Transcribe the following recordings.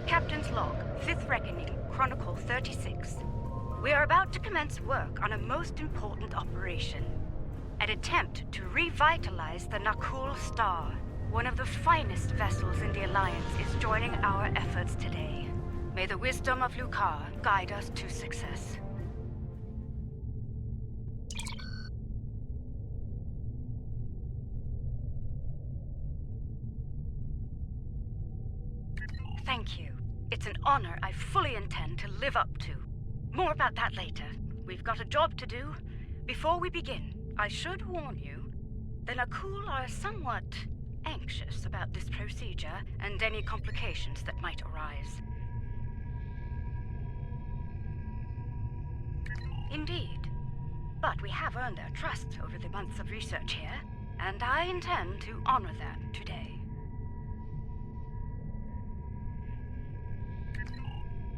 Captain's Log, 5th Reckoning, Chronicle 36. We are about to commence work on a most important operation. An attempt to revitalize the Nakul Star. One of the finest vessels in the Alliance is joining our efforts today. May the wisdom of Lukar guide us to success. Thank you. It's an honor I fully intend to live up to. More about that later. We've got a job to do. Before we begin, I should warn you, the Nakul are somewhat anxious about this procedure and any complications that might arise. Indeed. But we have earned their trust over the months of research here, and I intend to honor that today.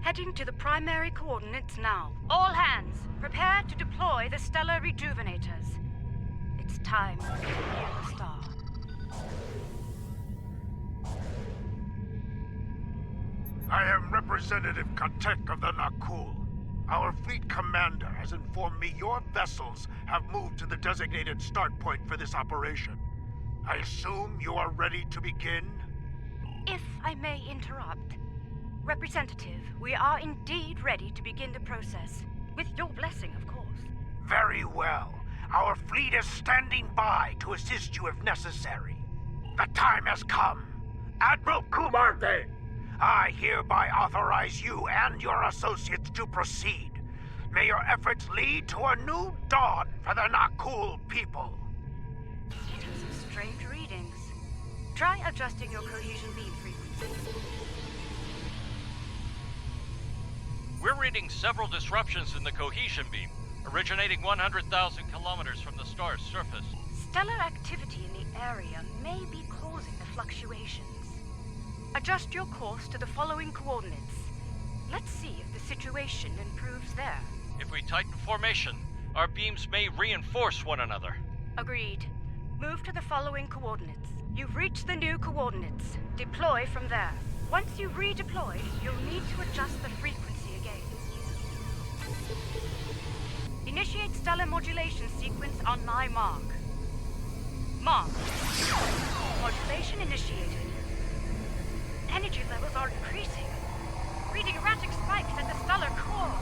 Heading to the primary coordinates now. All hands, prepare to deploy the Stellar Rejuvenators. It's time to heal the star. I am Representative Katek of the Nakul. Our fleet commander has informed me your vessels have moved to the designated start point for this operation. I assume you are ready to begin? If I may interrupt. Representative, we are indeed ready to begin the process. With your blessing, of course. Very well. Our fleet is standing by to assist you if necessary. The time has come. Admiral Kumarte, I hereby authorize you and your associates to proceed. May your efforts lead to a new dawn for the Nakul people. Getting some strange readings. Try adjusting your cohesion beam frequency. We're reading several disruptions in the cohesion beam, originating 100,000 kilometers from the star's surface. Stellar activity in the area may be causing the fluctuations. Adjust your course to the following coordinates. Let's see if the situation improves there. If we tighten formation, our beams may reinforce one another. Agreed. Move to the following coordinates. You've reached the new coordinates. Deploy from there. Once you've redeployed, you'll need to adjust the frequency again. Initiate stellar modulation sequence on my mark. Mark. Modulation initiated. Energy levels are increasing. Reading erratic spikes at the stellar core.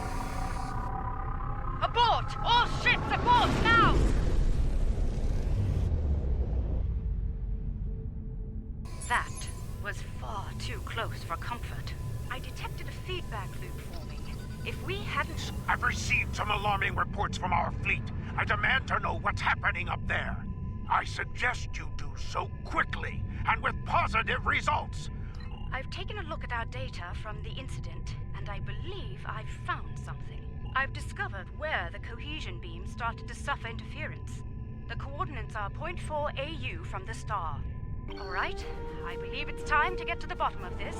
Abort! All ships abort now! That was far too close for comfort. I detected a feedback loop forming. If we hadn't... I've received some alarming reports from our fleet. I demand to know what's happening up there. I suggest you do so quickly and with positive results. I've taken a look at our data from the incident, and I believe I've found something. I've discovered where the cohesion beam started to suffer interference. The coordinates are 0.4 AU from the star. All right, I believe it's time to get to the bottom of this,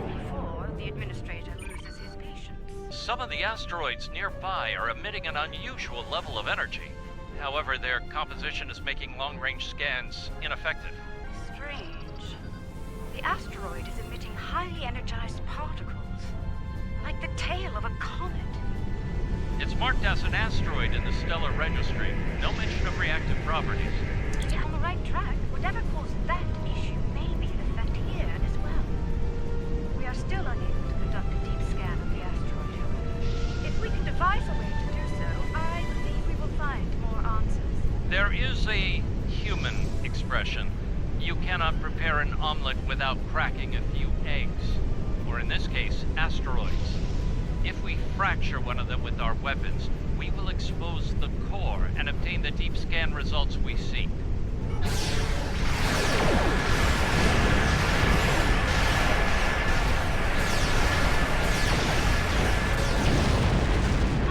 before the administrator loses his patience. Some of the asteroids nearby are emitting an unusual level of energy. However, their composition is making long-range scans ineffective. Strange. The asteroid is emitting highly energized particles, like the tail of a comet. It's marked as an asteroid in the stellar registry. No mention of reactive properties. You're on the right track. Whatever caused that issue may be in effect here as well. We are still unable to conduct a deep scan of the asteroid, however. If we can devise a way to do so, I believe we will find more answers. There is a human expression. You cannot prepare an omelet without cracking a few eggs. Or in this case, asteroids. If we fracture one of them with our weapons, we will expose the core and obtain the deep scan results we seek. I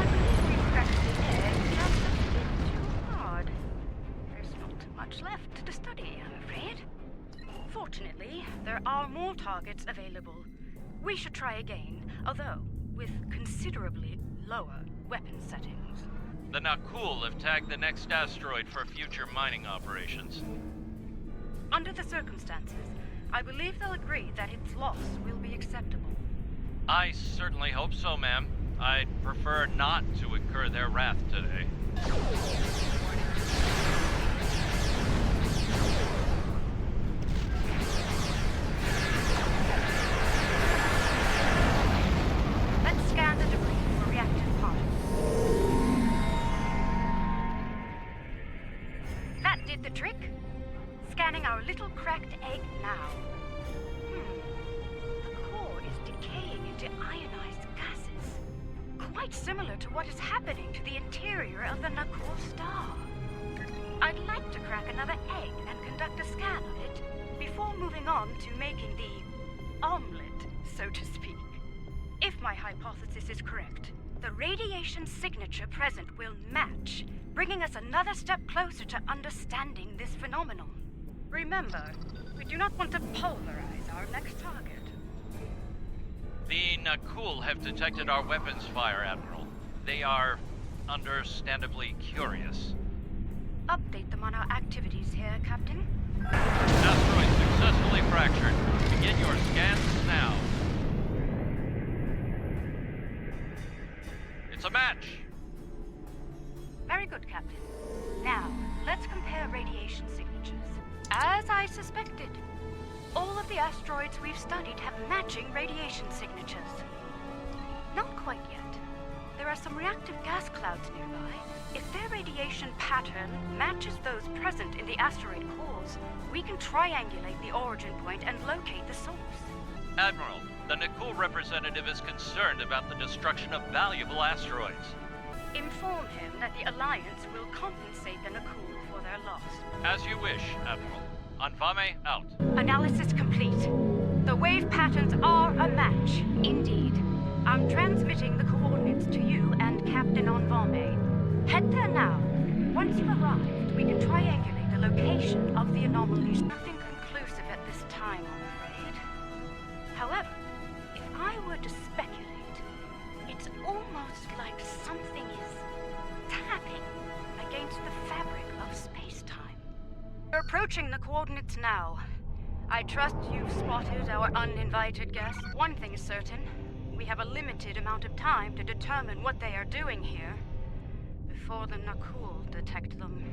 believe we cracked the egg just a bit too hard. There's not much left to study, I'm afraid. Fortunately, there are more targets available. We should try again, although with considerably lower weapon settings. The Nakul have tagged the next asteroid for future mining operations. Under the circumstances, I believe they'll agree that its loss will be acceptable. I certainly hope so, ma'am. I'd prefer not to incur their wrath today. Let's scan the debris for reactive particles. That did the trick. Scanning our little cracked egg now. The core is decaying into ionized gases. Quite similar to what is happening to the interior of the Nakul star. I'd like to crack another egg and conduct a scan of it before moving on to making the omelet, so to speak. If my hypothesis is correct, the radiation signature present will match, bringing us another step closer to understanding this phenomenon. Remember, we do not want to pulverize our next target. The Nakul have detected our weapons fire, Admiral. They are understandably curious. Update them on our activities here, Captain. Asteroid successfully fractured. Begin your scans now. It's a match. Very good, Captain. Now, let's compare radiation signatures. As I suspected, all of the asteroids we've studied have matching radiation signatures. Not quite yet. There are some reactive gas clouds nearby. If their radiation pattern matches those present in the asteroid cores, we can triangulate the origin point and locate the source. Admiral, the Nakul representative is concerned about the destruction of valuable asteroids. Inform him that the Alliance will compensate the Nakul for their loss. As you wish, Admiral. Anfame out. Analysis complete. The wave patterns are a match, indeed. I'm transmitting the coordinates to you and Captain Anfame. Head there now. Once you've arrived, we can triangulate the location of the anomalies. Nothing conclusive at this time, I'm afraid. However, if I were to speculate, it's almost like something is tapping against the fabric of space-time. We're approaching the coordinates now. I trust you've spotted our uninvited guest. One thing is certain. We have a limited amount of time to determine what they are doing here before the Nakul detect them.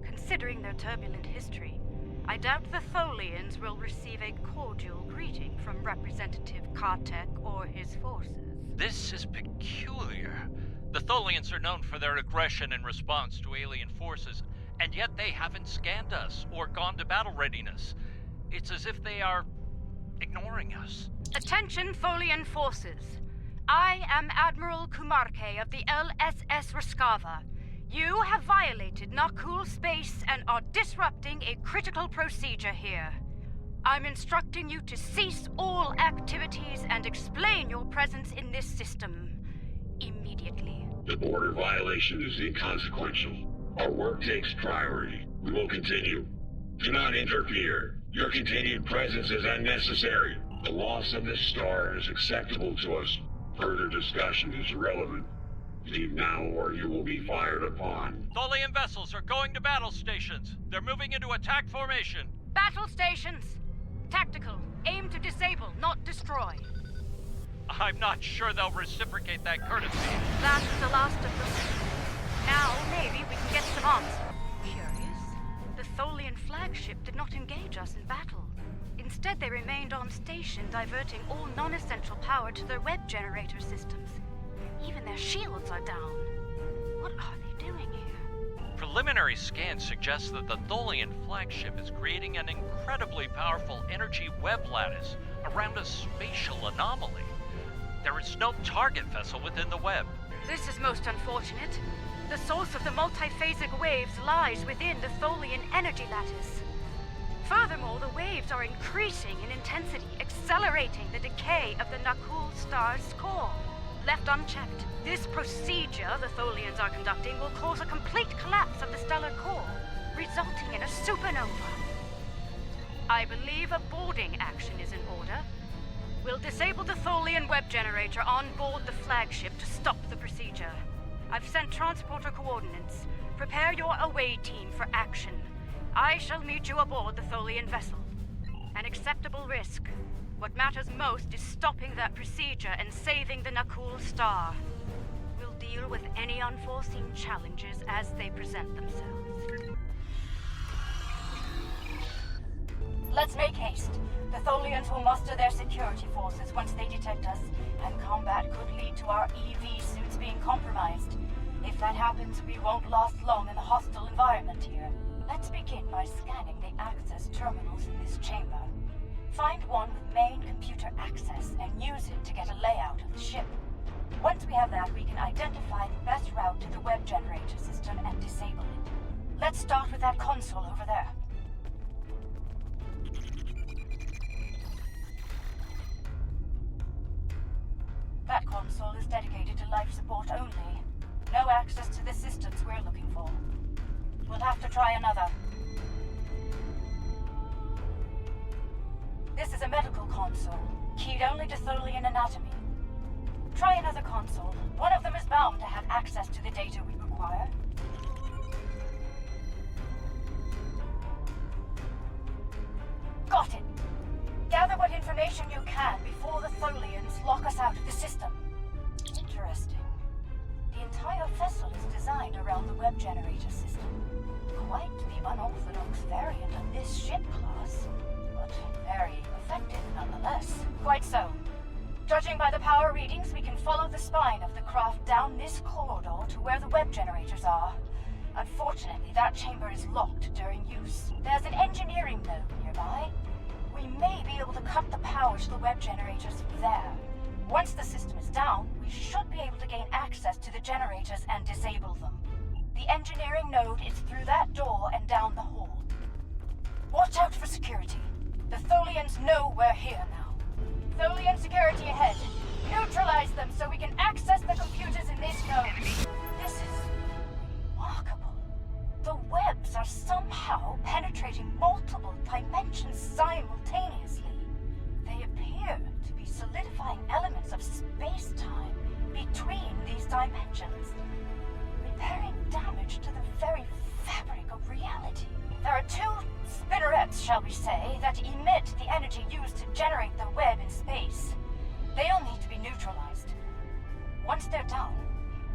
Considering their turbulent history, I doubt the Tholians will receive a cordial greeting from Representative Kartek or his forces. This is peculiar. The Tholians are known for their aggression in response to alien forces, and yet they haven't scanned us or gone to battle readiness. It's as if they are ignoring us. Attention, Tholian forces. I am Admiral Kumarke of the LSS Raskava. You have violated Nakul space and are disrupting a critical procedure here. I'm instructing you to cease all activities and explain your presence in this system immediately. The border violation is inconsequential. Our work takes priority. We will continue. Do not interfere. Your continued presence is unnecessary. The loss of this star is acceptable to us. Further discussion is irrelevant. Leave now or you will be fired upon. Tholian vessels are going to battle stations. They're moving into attack formation. Battle stations. Tactical. Aim to disable, not destroy. I'm not sure they'll reciprocate that courtesy. That's the last of them. Now, maybe we can get some answers. Curious. The Tholian flagship did not engage us in battle. Instead, they remained on station, diverting all non-essential power to their web generator systems. Even their shields are down. What are they doing here? Preliminary scans suggest that the Tholian flagship is creating an incredibly powerful energy web lattice around a spatial anomaly. There is no target vessel within the web. This is most unfortunate. The source of the multiphasic waves lies within the Tholian energy lattice. Furthermore, the waves are increasing in intensity, accelerating the decay of the Nakul star's core. Left unchecked, this procedure the Tholians are conducting will cause a complete collapse of the stellar core, resulting in a supernova. I believe a boarding action is in order. We'll disable the Tholian web generator on board the flagship to stop the procedure. I've sent transporter coordinates. Prepare your away team for action. I shall meet you aboard the Tholian vessel. An acceptable risk. What matters most is stopping that procedure and saving the Nakul Star. We'll deal with any unforeseen challenges as they present themselves. Let's make haste. The Tholians will muster their security forces once they detect us, and combat could lead to our EV suits being compromised. If that happens, we won't last long in the hostile environment here. Let's begin by scanning the access terminals in this chamber. Find one with main computer access and use it to get a layout of the ship. Once we have that, we can identify the best route to the web generator system and disable it. Let's start with that console over there. That console is dedicated to life support only. No access to the systems we're looking for. We'll have to try another. This is a medical console, keyed only to Tholian anatomy. Try another console. One of them is bound to have access to the data we require. Got it. Gather what information you can before the Tholians lock us out of the system. Interesting. The entire vessel is designed around the web generator system. Quite the unorthodox variant of this ship class, but very effective nonetheless. Quite so. Judging by the power readings, we can follow the spine of the craft down this corridor to where the web generators are. Unfortunately, that chamber is locked during use. There's an engineering node nearby. We may be able to cut the power to the web generators from there. Once the system is down, we should be able to gain access to the generators and disable them. The engineering node is through that door and down the hall. Watch out for security. The Tholians know we're here now. Tholian security ahead. Neutralize them so we can access the computers in this node. This is remarkable. The webs are somehow penetrating multiple dimensions simultaneously. They appear to be solidifying elements of space-time between these dimensions, repairing damage to the very fabric of reality. There are two spinnerets, shall we say, that emit the energy used to generate the web in space. They all need to be neutralized. Once they're down,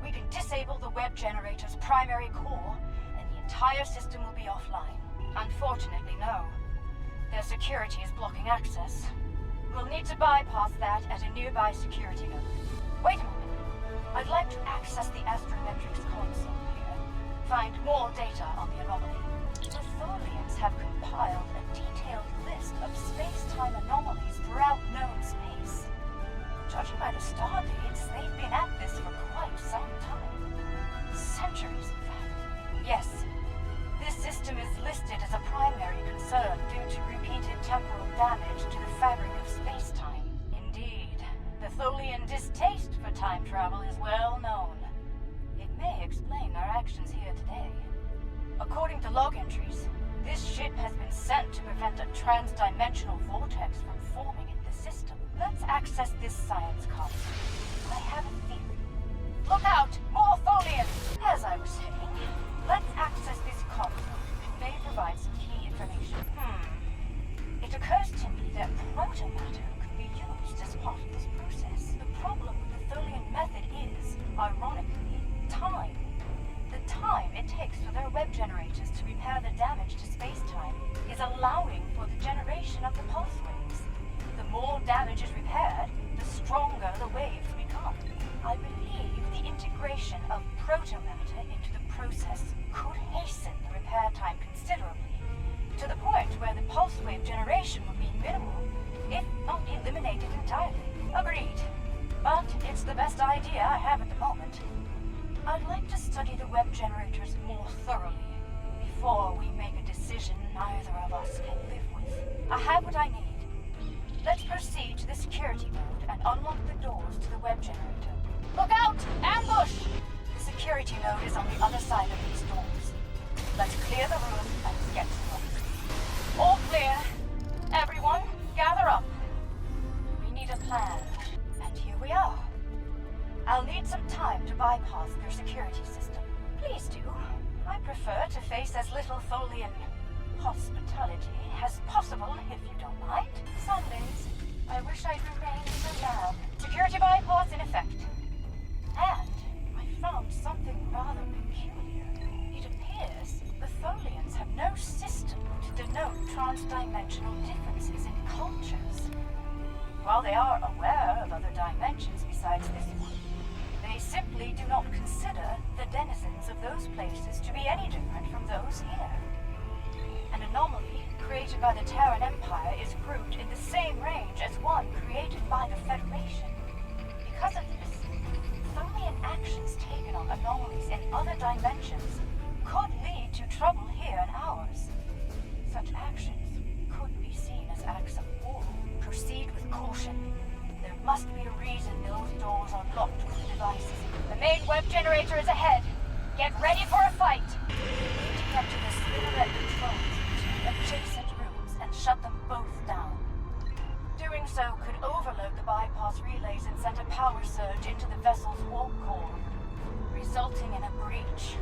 we can disable the web generator's primary core, and the entire system will be offline. Unfortunately, no. Their security is blocking access. We'll need to bypass that at a nearby security node. Wait a moment. I'd like to access the astrometrics console here. Find more data on the anomaly. The Tholians have compiled a detailed list of space-time anomalies throughout known space. Judging by the star dates, they've been at this for quite some time. Centuries, in fact. Yes, this system is listed as a primary concern due to repeated temporal damage to the fabric of space-time. Indeed, the Tholian distaste for time travel is well known. It may explain our actions here today. According to log entries, this ship has been sent to prevent a trans-dimensional vortex from forming in the system. Let's access this science console. I have a theory. Look out! More Tholians! As I was saying, let's access this console. It may provide some key information. It occurs to me that protomatter could be used as part of this process. The problem with the Tholian method is, ironically, time. The time it takes for their web generators to repair the damage to space-time is allowing for the generation of the pulse waves. The more damage is repaired, the stronger the waves become. I believe the integration of protomatter into the process could hasten the repair time considerably, to the point where the pulse wave generation would be minimal, if not eliminated entirely. Agreed. But it's the best idea I have at the moment. I'd like to study the web generators more thoroughly before we make a decision neither of us can live with. I have what I need. Let's proceed to the security node and unlock the doors to the web generator. Look out! Ambush! The security node is on the other side of these doors. Let's clear the room and get to them. All clear. Everyone, gather up. We need a plan. And here we are. I'll need some time to bypass their security system. Please do. I prefer to face as little Tholian hospitality as possible, if you don't mind. Some days, I cross-dimensional differences in cultures. While they are aware of other dimensions besides this one, they simply do not consider the denizens of those places to be any different from those here. An anomaly created by the Terran Empire is grouped in the same range as one created by the Federation. Because of this, Tholian actions taken on anomalies in other dimensions could lead to trouble here in ours. Such actions could be seen as acts of war. Proceed with caution. There must be a reason those doors are locked with the devices. The main web generator is ahead. Get ready for a fight! We need to get to the spinneret controls in 2 adjacent rooms and shut them both down. Doing so could overload the bypass relays and send a power surge into the vessel's warp core, resulting in a breach.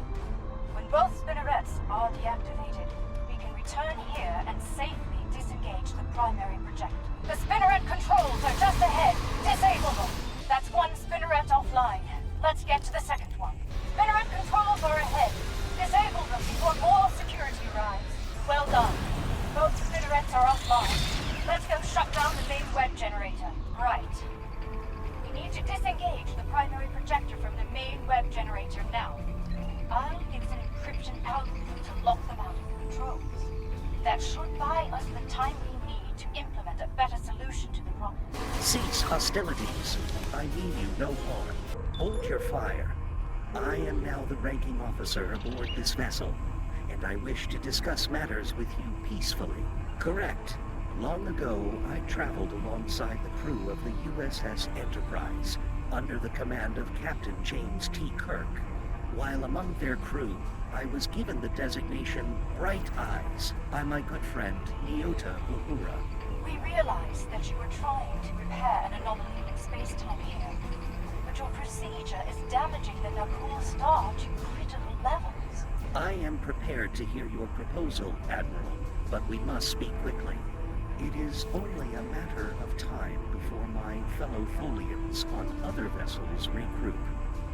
When both spinnerets are deactivated, we can return here and safely disengage the primary projector. The spinneret controls are just ahead. Disable them. That's one spinneret offline. Let's get to the second one. Spinneret controls are ahead. Disable them before more security arrives. Well done. Both spinnerets are offline. Let's go shut down the main web generator. Right. We need to disengage the primary projector from the main web generator now. I'll use an encryption algorithm to lock them out of the controls. That should buy us the time we need to implement a better solution to the problem. Cease hostilities. I mean you no harm. Hold your fire. I am now the ranking officer aboard this vessel, and I wish to discuss matters with you peacefully. Correct. Long ago, I traveled alongside the crew of the USS Enterprise, under the command of Captain James T. Kirk. While among their crew, I was given the designation Bright Eyes by my good friend Nyota Uhura. We realized that you were trying to repair an anomaly in space-time here, but your procedure is damaging the Nakul star to critical levels. I am prepared to hear your proposal, Admiral, but we must speak quickly. It is only a matter of time before my fellow Tholians on other vessels regroup,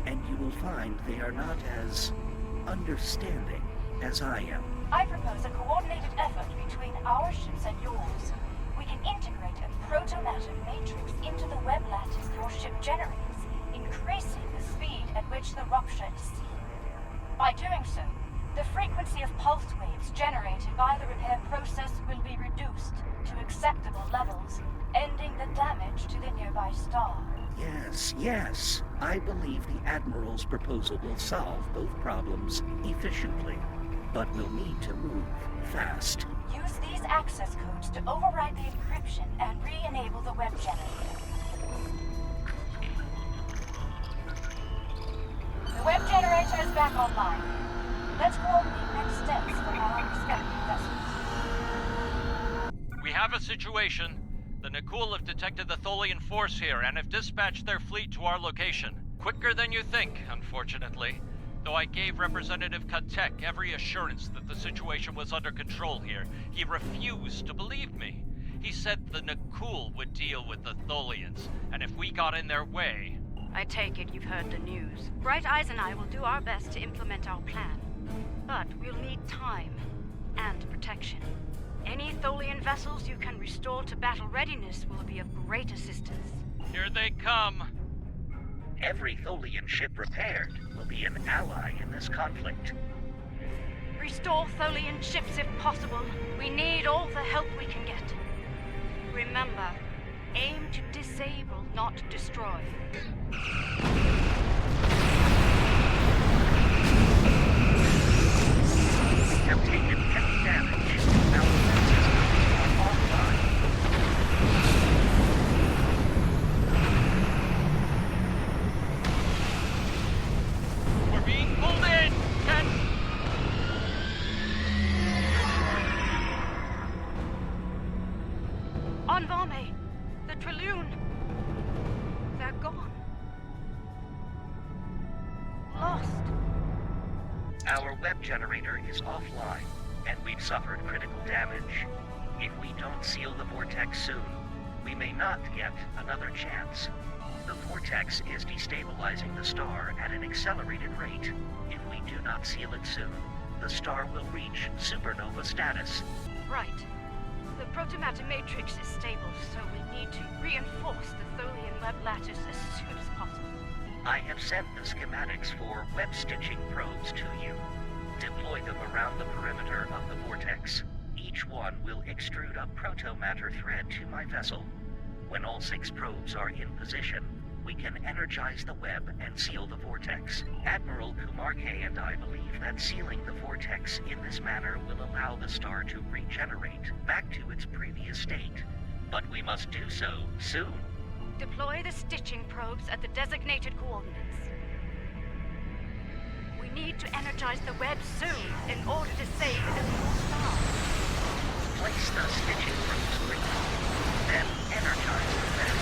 and you will find they are not as understanding as I am. I propose a coordinated effort between our ships and yours. We can integrate a proto-matter matrix into the web lattice your ship generates, increasing the speed at which the rupture is seen. By doing so, the frequency of pulse waves generated by the repair process will be reduced to acceptable levels, ending the damage to the nearby star. Yes. I believe the Admiral's proposal will solve both problems efficiently, but we'll need to move fast. Use these access codes to override the encryption and re-enable the web generator. The web generator is back online. Let's coordinate next steps for our respective vessels. We have a situation. The Nakul have detected the Tholian force here and have dispatched their fleet to our location. Quicker than you think, unfortunately. Though I gave Representative Katek every assurance that the situation was under control here, he refused to believe me. He said the Nakul would deal with the Tholians, and if we got in their way... I take it you've heard the news. Bright Eyes and I will do our best to implement our plan. But we'll need time and protection. Any Tholian vessels you can restore to battle readiness will be of great assistance. Here they come! Every Tholian ship repaired will be an ally in this conflict. Restore Tholian ships if possible. We need all the help we can get. Remember, aim to disable, not destroy. We have taken heavy damage. Our defenses are offline. We're being pulled in! On Vame, the Trillion. They're gone. Lost. Our web generator is offline, and we've suffered critical damage. If we don't seal the vortex soon, we may not get another chance. The vortex is destabilizing the star at an accelerated rate. If we do not seal it soon, the star will reach supernova status. Right. Protomatter Matrix is stable, so we need to reinforce the Tholian web lattice as soon as possible. I have sent the schematics for web stitching probes to you. Deploy them around the perimeter of the vortex. Each one will extrude a protomatter thread to my vessel. When all 6 probes are in position, we can energize the web and seal the vortex. Admiral Kumar K and I believe that sealing the vortex in this manner will allow the star to regenerate back to its previous state. But we must do so soon. Deploy the stitching probes at the designated coordinates. We need to energize the web soon in order to save the North Star. Place the stitching probes quickly, then energize the web.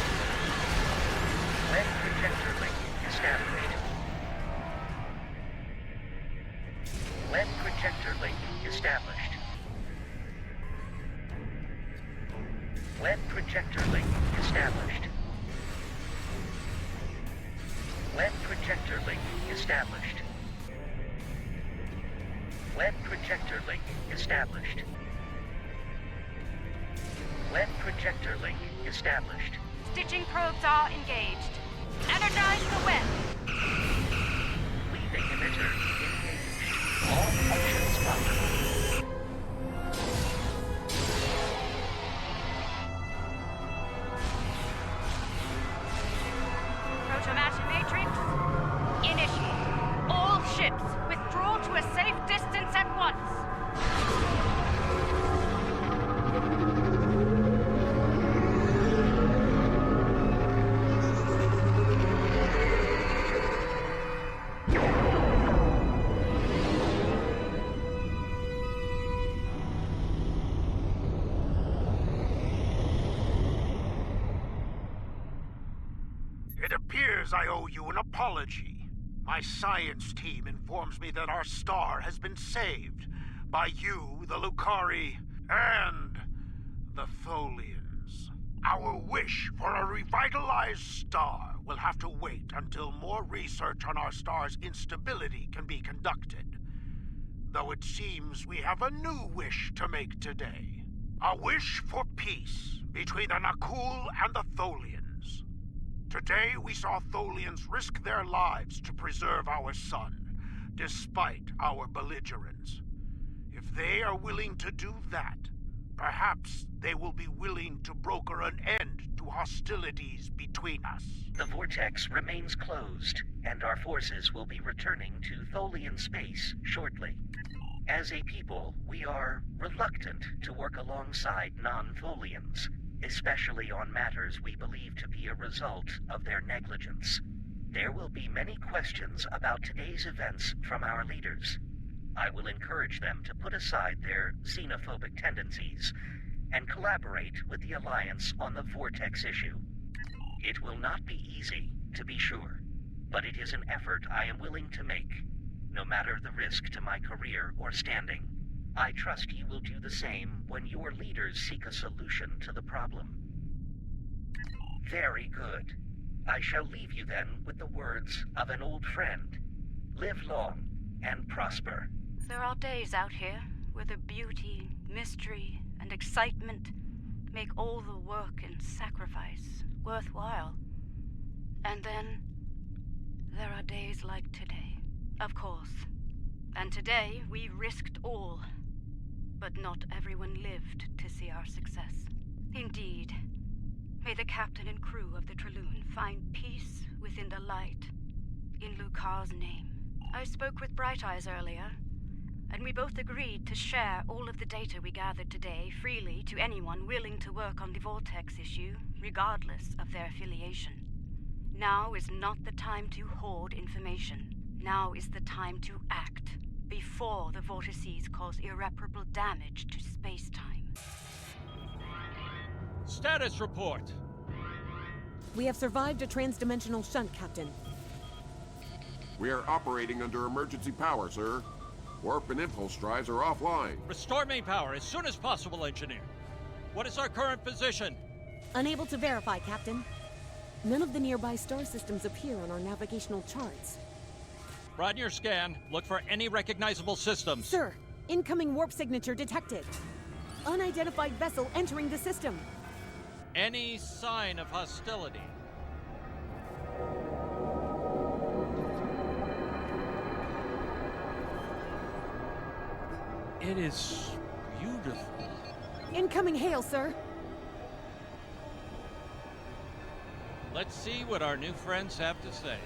Web projector link established. Web projector link established. Web projector link established. Web projector link established. Web projector link established. Web projector link established. Stitching probes are engaged. Energize the web. Leaving emitter engaged. All functions proper. Protomatter Matrix, initiate. All ships withdraw to a safe distance at once. It appears I owe you an apology. My science team informs me that our star has been saved by you, the Lucari, and the Tholians. Our wish for a revitalized star will have to wait until more research on our star's instability can be conducted. Though it seems we have a new wish to make today. A wish for peace between the Nakul and the Tholians. Today, we saw Tholians risk their lives to preserve our sun, despite our belligerence. If they are willing to do that, perhaps they will be willing to broker an end to hostilities between us. The vortex remains closed, and our forces will be returning to Tholian space shortly. As a people, we are reluctant to work alongside non-Tholians, especially on matters we believe to be a result of their negligence. There will be many questions about today's events from our leaders. I will encourage them to put aside their xenophobic tendencies and collaborate with the Alliance on the Vortex issue. It will not be easy, to be sure, but it is an effort I am willing to make, no matter the risk to my career or standing. I trust you will do the same when your leaders seek a solution to the problem. Very good. I shall leave you then with the words of an old friend. Live long and prosper. There are days out here where the beauty, mystery, and excitement make all the work and sacrifice worthwhile. And then there are days like today. Of course. And today we risked all. But not everyone lived to see our success. Indeed. May the captain and crew of the Traloon find peace within the light. In Lucar's name. I spoke with Bright Eyes earlier, and we both agreed to share all of the data we gathered today freely to anyone willing to work on the Vortex issue, regardless of their affiliation. Now is not the time to hoard information. Now is the time to act, before the vortices cause irreparable damage to space-time. Status report. We have survived a transdimensional shunt, Captain. We are operating under emergency power, sir. Warp and impulse drives are offline. Restore main power as soon as possible, Engineer. What is our current position? Unable to verify, Captain. None of the nearby star systems appear on our navigational charts. Broaden your scan. Look for any recognizable systems. Sir, incoming warp signature detected. Unidentified vessel entering the system. Any sign of hostility? It is beautiful. Incoming hail, sir. Let's see what our new friends have to say.